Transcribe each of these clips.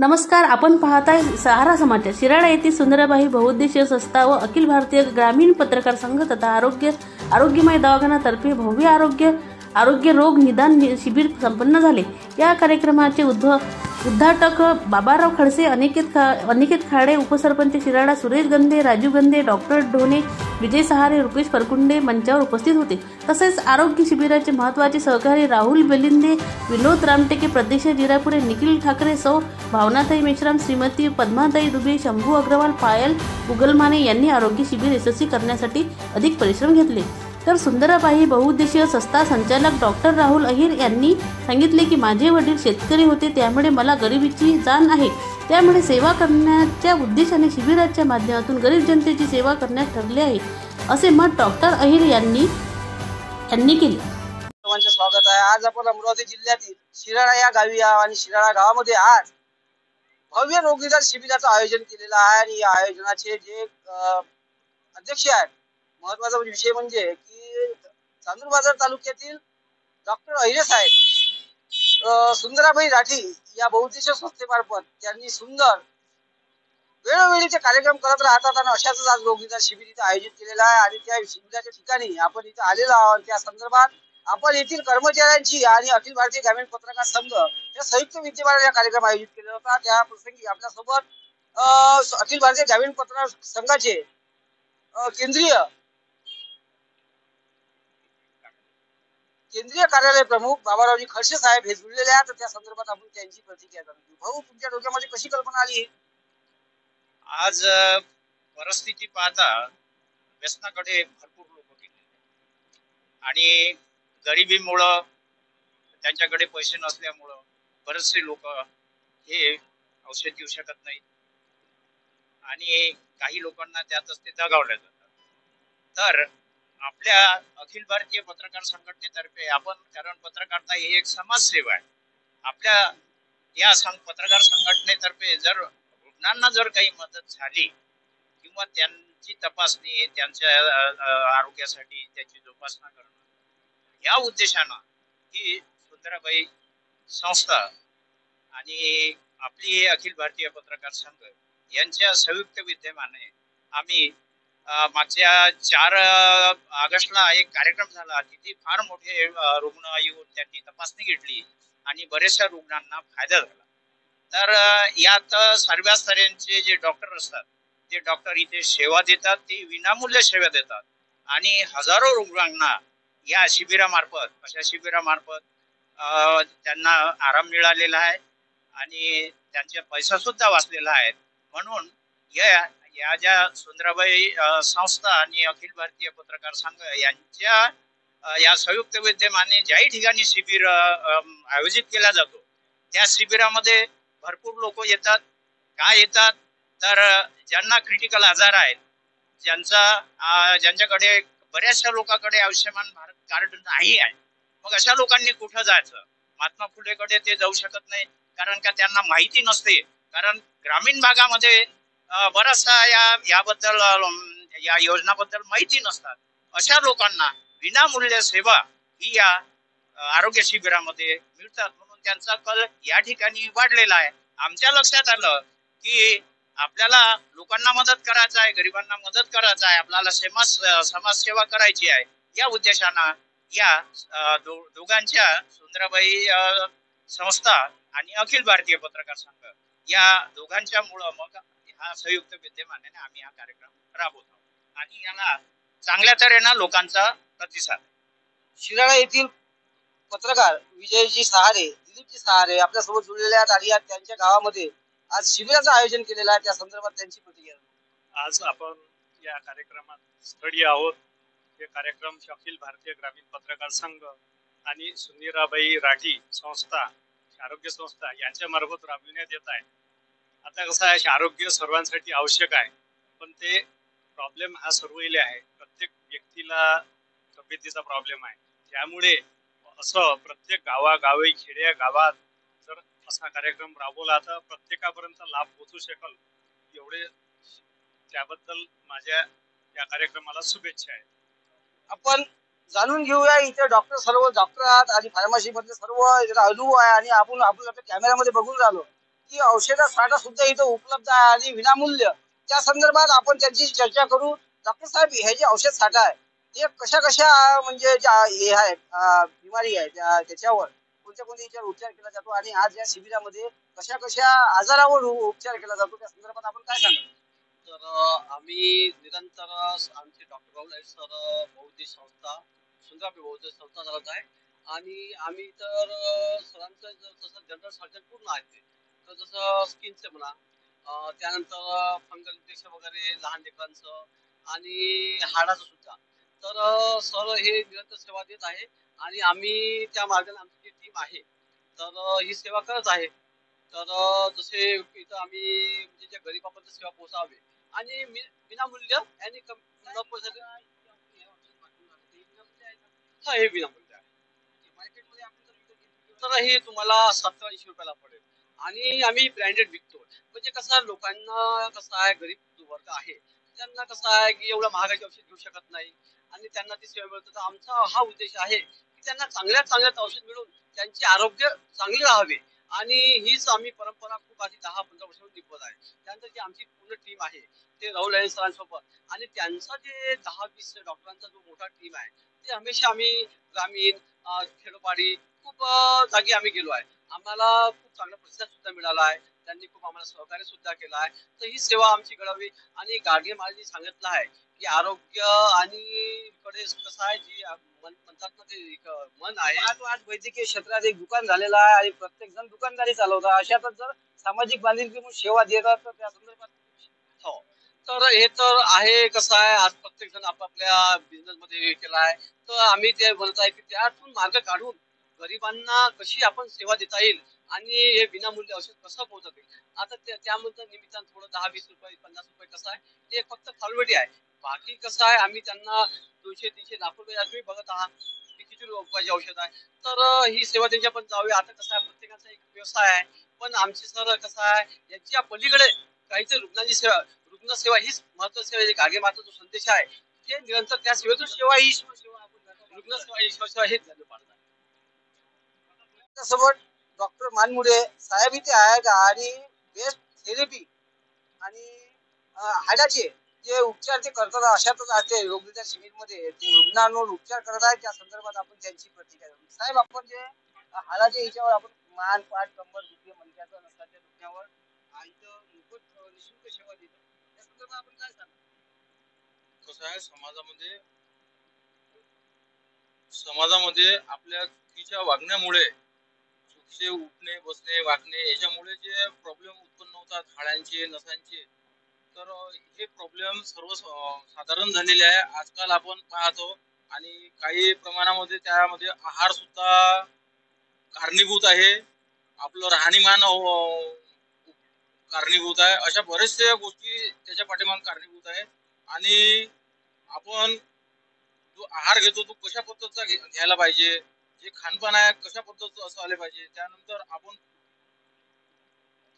नमस्कार, आपण पाहताय सहारा समाचार. शिराळा येथील सुंदराबाई बहुउद्देशीय संस्था व अखिल भारतीय ग्रामीण पत्रकार संघ तथा आरोग्यमय दवाखाना तर्फे भव्य आरोग्य रोग निदान शिबिर संपन्न झाले. या कार्यक्रमाचे उद्घाटक बाबाराव खडसे, अनिकेत खाडे, उपसरपंच शिराळा सुरेश गंधे, राजू गंधे, डॉक्टर ढोणे, विजय सहारे, रुपेश फरकुंडे मंचावर उपस्थित होते. तसेच आरोग्य शिबिराचे महत्त्वाचे सहकारी राहुल बेलिंदे, विनोद रामटेके, प्रदेश जिरापुरे, निखिल ठाकरे, सौ भावनाताई मेश्राम, श्रीमती पद्माताई दुबे, शंभू अग्रवाल, पायल उगलमाने यांनी आरोग्य शिबिर यशस्वी करण्यासाठी अधिक परिश्रम घेतले. तर सुंदराबाई बहुउद्देशीय संस्था संचालक डॉक्टर राहुल अहिर यांनी सांगितले की माझे वडील शेतकरी होते, त्यामुळे मला गरिबीची जाण आहे. त्यामुळे सेवा करण्याच्या उद्देशाने शिबिराच्या माध्यमातून गरीब जनतेची सेवा करण्यास ठरले आहे, असे मत डॉक्टर अहिर यांनी केले. स्वागत आहे. आज आपण अमरावती जिल्ह्यातील शिराळा या गावी आणि शिराळा गावामध्ये आज भव्य रोग निदान शिबिराचं आयोजन केलेलं आहे. आणि या आयोजनाचे जे अध्यक्ष आहेत, महत्वाचा विषय म्हणजे की चांदूरबाजार तालुक्यातील डॉक्टर अहिरे साहेब, सुंदराबाई राठी या बहुउद्देशीय संस्थेमार्फत त्यांनी सुंदर वेळोवेळी ते कार्यक्रम करत राहतात आणि अशाच आज रोग निदान शिबिर इथं आयोजित केलेलं आहे. आणि त्या शिबिराच्या ठिकाणी आपण इथं आलेलो आहोत. त्या संदर्भात आपण येथील कर्मचाऱ्यांची आणि अखिल भारतीय ग्रामीण पत्रकार संघ या संयुक्त विद्यमाने कार्यक्रम आयोजित केला होता. त्या प्रसंगी आपल्यासोबत अखिल भारतीय ग्रामीण पत्रकार संघाचे केंद्रीय कार्यालय प्रमुख बाबारावजी खडसे साहेब हे जुळलेले आहेत. त्या संदर्भात आपण त्यांची प्रतिक्रिया जाणून घेऊ. भाऊ, तुमच्या डोक्यामध्ये कशी कल्पना आली? आज परिस्थिती पाहता व्यसनाकडे भरपूर लोक गेले आणि गरिबीमुळं, त्यांच्याकडे पैसे नसल्यामुळं बरेचसे लोक हे औषध घेऊ शकत नाही आणि काही लोकांना त्यातच ते दगावले जातात. तर आपल्या अखिल भारतीय पत्रकार संघटनेतर्फे आपण, कारण पत्रकारिता ही एक समाजसेवा आहे, आपल्या या पत्रकार संघटनेतर्फे जर रुग्णांना जर काही मदत झाली किंवा त्यांची तपासणी, त्यांच्या आरोग्यासाठी त्याची जोपासना करणं, या उद्देशानं ही सुंदराबाई संस्था आणि आपली अखिल भारतीय पत्रकार संघ यांच्या संयुक्त विद्यमाने आम्ही मागच्या 4 ऑगस्टला एक कार्यक्रम झाला. तिथे फार मोठे रुग्ण येऊन त्यांनी तपासणी घेतली आणि बरेचशा रुग्णांना फायदा झाला. तर यात सर्व स्तरांचे जे डॉक्टर असतात ते डॉक्टर इथे सेवा देतात, ते विनामूल्य सेवा देतात आणि हजारो रुग्णांना या शिबिरामार्फत, अशा शिबिरामार्फत त्यांना आराम मिळालेला आहे आणि त्यांचे पैसा सुद्धा वाचलेला आहे. म्हणून या ज्या सुंदराबाई संस्था आणि अखिल भारतीय पत्रकार संघ यांच्या या संयुक्त विद्यमाने ज्याही ठिकाणी शिबिर आयोजित केला जातो त्या शिबिरामध्ये भरपूर लोक येतात. काय येतात तर ज्यांना क्रिटिकल आजार आहेत, ज्यांच्याकडे बऱ्याचशा लोकांकडे आयुष्यमान भारत कार्ड नाही आहे, मग अशा लोकांनी कुठं जायचं? महात्मा फुलेकडे ते जाऊ शकत नाही, कारण का त्यांना माहिती नसते. कारण ग्रामीण भागामध्ये बराचसा याबद्दल, या योजनाबद्दल माहिती नसतात. अशा लोकांना विनामूल्य सेवा ही या आरोग्य शिबिरामध्ये मिळतात. म्हणून त्यांचा कल या ठिकाणी वाढलेला आहे. आमच्या लक्षात आलं की आपल्याला लोकांना मदत करायचं आहे, गरिबांना मदत करायचं आहे, आपल्याला समाजसेवा करायची आहे. या उद्देशानं या दोघांच्या, सुंदराबाई संस्था आणि अखिल भारतीय पत्रकार संघ, या दोघांच्या मुळे मग हा संयुक्त विद्यमाने आम्ही हा कार्यक्रम राबवत आहोत आणि याला चांगल्या तऱ्हेनं लोकांचा प्रतिसाद आहे. शिराळा येथील पत्रकार विजयजी सहारे, दिलीपजी सहारे आपल्यासोबत जुळलेले आहेत आणि त्यांच्या गावामध्ये आज शिबिराचं आयोजन केलेलं आहे. त्या संदर्भात त्यांची प्रतिक्रिया. आज आपण या कार्यक्रमात स्थळी आहोत. हे कार्यक्रम अखिल भारतीय ग्रामीण पत्रकार संघ आणि सुंदराबाई राठी संस्था, आरोग्य संस्था यांच्या मार्फत राबविण्यात येत आहे. आता कसं आहे, आरोग्य सर्वांसाठी आवश्यक आहे, पण ते प्रॉब्लेम हा सर्वहिले आहे. प्रत्येक व्यक्तीला तब्येतीचा प्रॉब्लेम आहे. त्यामुळे असं प्रत्येक गावागावी, खेड्या गावात जर असा कार्यक्रम राबवला तर प्रत्येकापर्यंत लाभ पोहोचू शकेल, एवढे त्याबद्दल माझ्या या कार्यक्रमाला शुभेच्छा आहेत. आपण जाणून घेऊया, इथे सर्व डॉक्टर आहात आणि फार्मसी मधले सर्व अनुभव आहे आणि आपण आपल्या कॅमेऱ्यामध्ये बघून राहिलो की औषधा साठा सुद्धा इथं उपलब्ध आहे आणि विनामूल्य. त्या संदर्भात आपण त्यांची चर्चा करू. डॉक्टर साहेब, हे जे औषध साठा आहे ते कशा कशा म्हणजे ज्या हे आहेत बिमारी आहे त्याच्यावर कोणत्या कोणत्या याच्यावर उपचार केला जातो आणि आज या शिबिरामध्ये कशा कशा आजारावर उपचार केला जातो त्या संदर्भात आपण काय सांगाल? तर आम्ही निरंतर आमचे डॉक्टर राहुल सर बौद्धिक संस्था सुंदराबाई बौद्धिक संस्था चालत आहे आणि आम्ही तर सरांचं तसं जनरल सर्जन पूर्ण आहे. तर जसं स्किनचं म्हणा, त्यानंतर फंगल इन्फेक्शन वगैरे लहान लेकरांचं आणि हाडाचं सुद्धा. तर सर हे निरंतर सेवा देत आहे आणि आम्ही त्या मार्गाने आमची जी टीम आहे तर ही सेवा करत आहे. तर जसे इथं आम्ही म्हणजे ज्या गरिबापर्यंत सेवा पोहोचावी आणि विनामूल्य आणि न पैसे हा हे विनामूल्य आहे. मार्केटमध्ये आपण जर विकत घेतली तर हे तुम्हाला 70-80 रुपयाला पडेल आणि आम्ही ब्रँडेड विकतो. म्हणजे कसं लोकांना कसं आहे, गरीब वर्ग आहे त्यांना कसं आहे की एवढं महागाचे औषध घेऊ शकत नाही आणि त्यांना ती सेवा मिळते. तर आमचा हा उद्देश आहे की त्यांना चांगल्यात चांगल्यात औषध मिळून त्यांचे आरोग्य चांगले राहावे आणि हीच आम्ही परंपरा खूप आधी 10-15 वर्षांपासून टिकवत आहे. त्यानंतर जी आमची पूर्ण टीम आहे ते राहुल आहे सरांसोबत आणि त्यांचा जे 10-20 डॉक्टरांचा जो मोठा टीम आहे ते हमेशा आम्ही ग्रामीण खेडोपाडी खूप जागी आम्ही गेलो आहे. आम्हाला खूप चांगला प्रतिसाद सुद्धा मिळाला आहे. त्यांनी खूप आम्हाला सहकार्य सुद्धा केलं आहे. तर ही सेवा आमची घडावी आणि गाडगे महाराजांनी सांगितलं आहे की आरोग्य आणि कडे कसं आहे जी म्हणतात ना ते एक मन आहे. आज वैद्यकीय क्षेत्रात एक दुकान झालेलं आहे आणि प्रत्येक जण दुकानदारी चालवतात. अशातच जर सामाजिक बांधिलकी म्हणून सेवा देतात तर त्या संदर्भात हो. तर हे तर आहे कसं आहे, आज प्रत्येक जण आपापल्या बिझनेस मध्ये केला आहे. तर आम्ही ते म्हणत आहे की त्यातून मार्ग काढून गरिबांना कशी आपण सेवा देता येईल आणि हे विनामूल्य औषध कसं पोहोचत येईल. आता त्यामध्ये निमित्तानं थोडं 10-20 रुपये 50 रुपये कसं आहे ते फक्त फॉर्मॅलिटी आहे. बाकी कसं आहे आम्ही त्यांना 200-300 लाख रुपये तुम्ही बघत आहात की किती रुपयाचे औषध आहे. तर ही सेवा त्यांच्या पण जावी. आता कसं आहे प्रत्येकाचा एक व्यवसाय आहे पण आमची सर कसं आहे याच्या पलीकडे काहीतरी रुग्णांची सेवा, रुग्ण सेवा हीच महत्वाची सेवा आहे. गागे माता जो संदेश आहे ते निरंतर त्या सेवेतून सेवा ही रुग्ण सेवा ही सेवा हेच झालं पाहिजे. त्यासोबत डॉक्टर मानमुडे साहेब इथे आहेत आणि बेस्ट थेरपी आणि हाडाचे जे उपचार ते करतात अशातच असते रोगनिदान शिबिरमध्ये ते रुग्णांवर उपचार करत आहेत. त्या संदर्भात आपण त्यांची प्रतिक्रिया घेऊ. साहेब, आपण जे हाडाच्या हिच्यावर आपण मान पाठ कंबर दुखणे मणक्याचं नसल्याच्या दुखण्यावर मोफत निशुल्क सेवा देतो त्या संदर्भात आपण काय सांगतो? कसं आहे समाजामध्ये आपल्या चुकीच्या वागण्यामुळे चुकीचे उठणे बसणे वागणे याच्यामुळे जे प्रॉब्लेम उत्पन्न होतात हाडांचे नसांचे, तर हे प्रॉब्लेम सर्व साधारण झालेले आहे आजकाल आपण पाहतो. आणि काही प्रमाणामध्ये त्यामध्ये आहार सुद्धा कारणीभूत आहे, आपलं राहणीमान कारणीभूत आहे. अशा बरेचशा गोष्टी त्याच्या पाठीमागे कारणीभूत आहे. आणि आपण जो आहार घेतो तो कशा पद्धतीचा घ्यायला पाहिजे, जे खानपान आहे कशा पद्धतीचं असायला पाहिजे. त्यानंतर आपण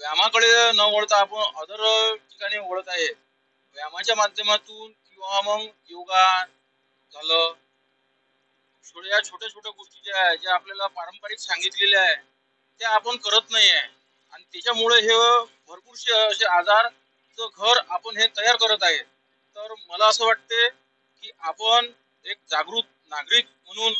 व्यायामाकडे न वळता आपण अदर ठिकाणी वळत आहे. व्यायामाच्या माध्यमातून किंवा मग योगा झालं, छोट्या छोट्या गोष्टी ज्या आहे ज्या आपल्याला पारंपरिक सांगितलेल्या आहे त्या आपण करत नाही आहे आणि त्याच्यामुळे हे भरपूरसे असे आजारचं घर आपण हे तयार करत आहे. तर मला असं वाटते की आपण एक जागृत नागरिक म्हणून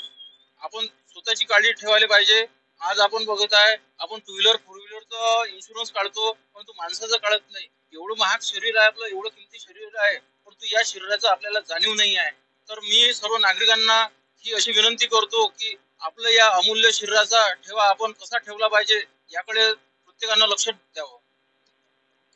आपण स्वतःची काळजी ठेवायला पाहिजे. आज आपण बघत आहे आपण 2 व्हीलर 4 व्हीलरचा इन्शुरन्स काढतो परंतु माणसाचं काढत नाही. एवढं महाग शरीर आहे आपलं, एवढं किमती शरीर आहे परंतु या शरीराचं आपल्याला जाणीव नाही आहे. तर मी सर्व नागरिकांना ही अशी विनंती करतो की आपलं या अमूल्य शरीराचा ठेवा आपण कसा ठेवला पाहिजे याकडे प्रत्येकानं लक्ष द्यावं.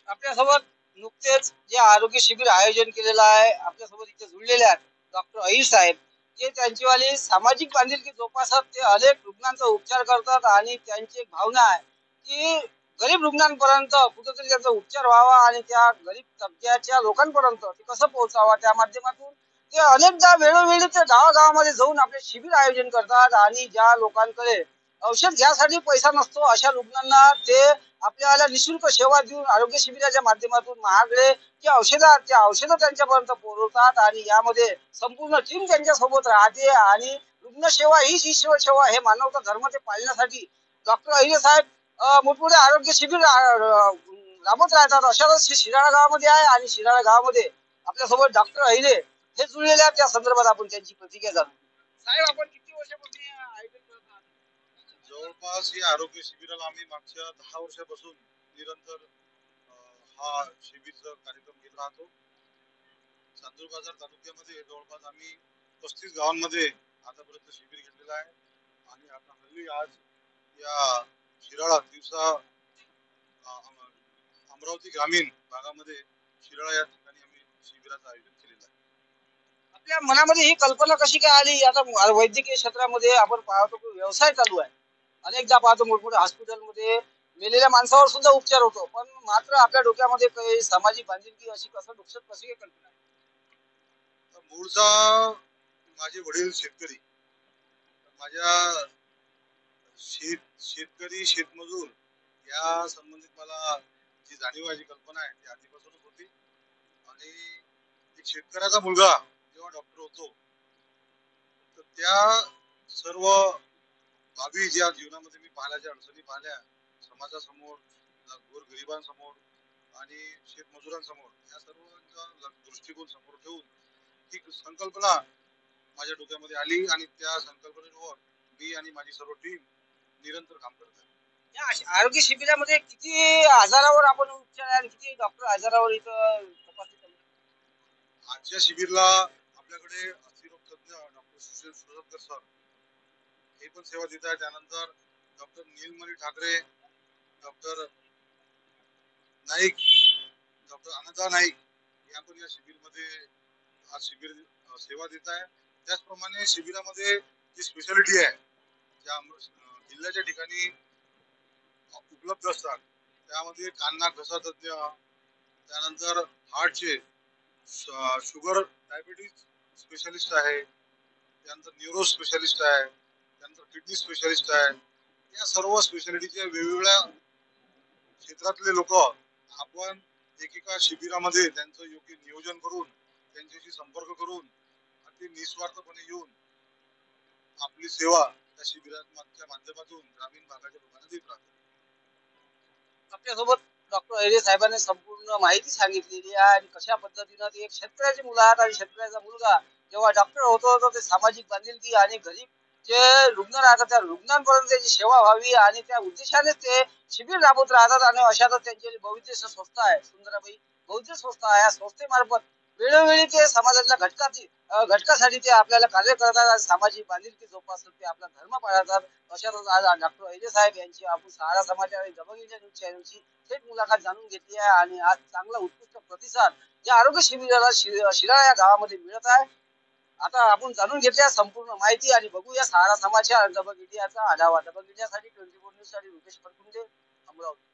आपल्यासोबत नुकतेच जे आरोग्य शिबिर आयोजन केलेलं आहे आपल्यासोबत इथे जुळलेले आहेत डॉक्टर अहिर साहेब, जे त्यांचीवाली सामाजिक बांधिलकी जोपासत ते अनेक रुग्णांचा उपचार करतात आणि त्यांची एक भावना आहे की गरीब रुग्णांपर्यंत कुठेतरी त्यांचा उपचार व्हावा आणि त्या गरीब तबक्याच्या लोकांपर्यंत ते कसं पोहोचावा त्या माध्यमातून ते अनेकदा वेळोवेळी ते गावागावामध्ये जाऊन आपले शिबिर आयोजन करतात आणि ज्या लोकांकडे औषध घ्यासाठी पैसा नसतो अशा रुग्णांना ते आपल्याला निशुल्क सेवा देऊन आरोग्य शिबिराच्या माध्यमातून महागडे जे औषधं त्यांच्यापर्यंत पोहोचवतात आणि यामध्ये संपूर्ण टीम त्यांच्या सोबत राहते आणि रुग्ण सेवा हीच ईश्वर सेवा हे मानवता धर्म ते पाळण्यासाठी डॉक्टर अहिरे साहेब मोठमोठे आरोग्य शिबिर राबवत राहतात. अशाच शिराळा गावामध्ये आहे आणि शिराळा गावामध्ये आपल्यासोबत डॉक्टर अहिले हे जुळलेले आहेत. त्या संदर्भात आपण त्यांची प्रतिक्रिया जाणून घेऊ. साहेब, आपण किती वर्षापासून हे आयोजन करत आहात? जवळपास या आरोग्य शिबिराला आम्ही मागच्या 10 वर्षापासून निरंतर हा शिबिरचा कार्यक्रम घेत राहतो. चांदूर बाजार तालुक्यामध्ये जवळपास आम्ही 35 गावांमध्ये आतापर्यंत शिबिर घेतलेलं आहे आणि आता हल्ली आज या शिराळा दिवसा अमरावती ग्रामीण भागामध्ये शिराळा या ठिकाणी आम्ही शिबिराचं आयोजन केलेलं आहे. आपल्या मनामध्ये ही कल्पना कशी काय आली? आता वैद्यकीय क्षेत्रामध्ये आपण पाहतो की व्यवसाय चालू आहे. अनेकदा पाहतो मोठमोठ्या हॉस्पिटलमध्ये मेलेल्या माणसावर सुद्धा उपचार होतो, पण मात्र आपल्या डोक्यामध्ये काही सामाजिक बांधिलकी अशी कसं डोक्यात कशी काय कल्पना आहे? मूळचा माझे वडील शेतकरी, माझ्या शेतकरी शेतमजूर या संबंधित मला जी जाणीव आहे, जी कल्पना आहे ती आधीपासूनच होती. आणि एक शेतकऱ्याचा मुलगा जेव्हा डॉक्टर होतो तर त्या सर्व बाबी ज्या जीवनामध्ये मी पाहिल्याच्या अडचणी पाहिल्या समाजासमोर, गोरगरिबांसमोर आणि शेतमजुरांसमोर, या सर्वांचा दृष्टिकोन समोर ठेवून ही संकल्पना माझ्या डोक्यामध्ये आली आणि त्या संकल्पनेवर मी आणि माझी सर्व टीम निरंतर काम करत आहे. या आरोग्य शिबिरामध्ये किती आजारावर आपण उपचार आहे आणि किती डॉक्टर आजारावर इथं तपासणी करतात? आजच्या शिबिरला आपल्याकडे अस्थिरोग तज्ञ डॉक्टर सुशील सुरतकर सर हे पण सेवा देत आहे. त्यानंतर doctor Neelmani Thackeray, doctor Naik, doctor Ananta Naik या पण या शिबिरमध्ये आज शिबिर सेवा देत आहे. त्याचप्रमाणे शिबिरामध्ये जी स्पेशालिटी आहे ज्या जिल्ह्याच्या ठिकाणी उपलब्ध असतात त्यामध्ये कान नाक घसा तज्ञ, त्यानंतर हार्टचे शुगर डायबिटीज स्पेशलिस्ट आहे, त्यानंतर न्यूरो स्पेशलिस्ट आहे, त्यानंतर किडनी स्पेशलिस्ट आहे. या सर्व स्पेशालिटीच्या वेगवेगळ्या क्षेत्रातले लोक आपण एकेका शिबिरामध्ये त्यांचं योग्य नियोजन करून त्यांच्याशी संपर्क करून अगदी निस्वार्थपणे येऊन आपली सेवा त्या शिबिराच्या माध्यमातून ग्रामीण भागाच्या लोकांना देत राहतात. आपल्यासोबत डॉक्टर अहिले साहेबांनी संपूर्ण माहिती सांगितलेली आहे आणि कशा पद्धतीनं ते एक शेतकऱ्याची मुलं आहेत आणि शेतकऱ्याचा मुलगा जेव्हा डॉक्टर होतो तर ते सामाजिक बांधिलकी आणि गरीब जे रुग्ण राहतात त्या रुग्णांपर्यंत त्याची सेवा व्हावी आणि त्या उद्देशाने ते शिबिर राबवत राहतात. आणि अशातच त्यांची बहुउद्देश संस्था आहे सुंदराबाई बहुउद्देश संस्था आहे. या संस्थेमार्फत वेळोवेळी ते समाजातल्या घटकासाठी ते आपल्याला कार्य करतात आणि सामाजिक बांधिलकी जोपासतात, ते आपला धर्म पाळतात. अशातच आज डॉक्टर अहिले साहेब यांची आपण सहारा समाचार आणि दबंग इंडिया न्यूज चॅनलची थेट मुलाखत जाणून घेतली आहे आणि आज चांगला उत्कृष्ट प्रतिसाद या आरोग्य शिबिराला शिराळा या गावामध्ये मिळत आहे. आता आपण जाणून घेतल्या संपूर्ण माहिती आणि बघूया सहारा समाचार आणि दबंग इंडियाचा आढावा. दबंग इंडियासाठी 24 न्यूज साठी रुपेश फडकुंदे, अमरावती.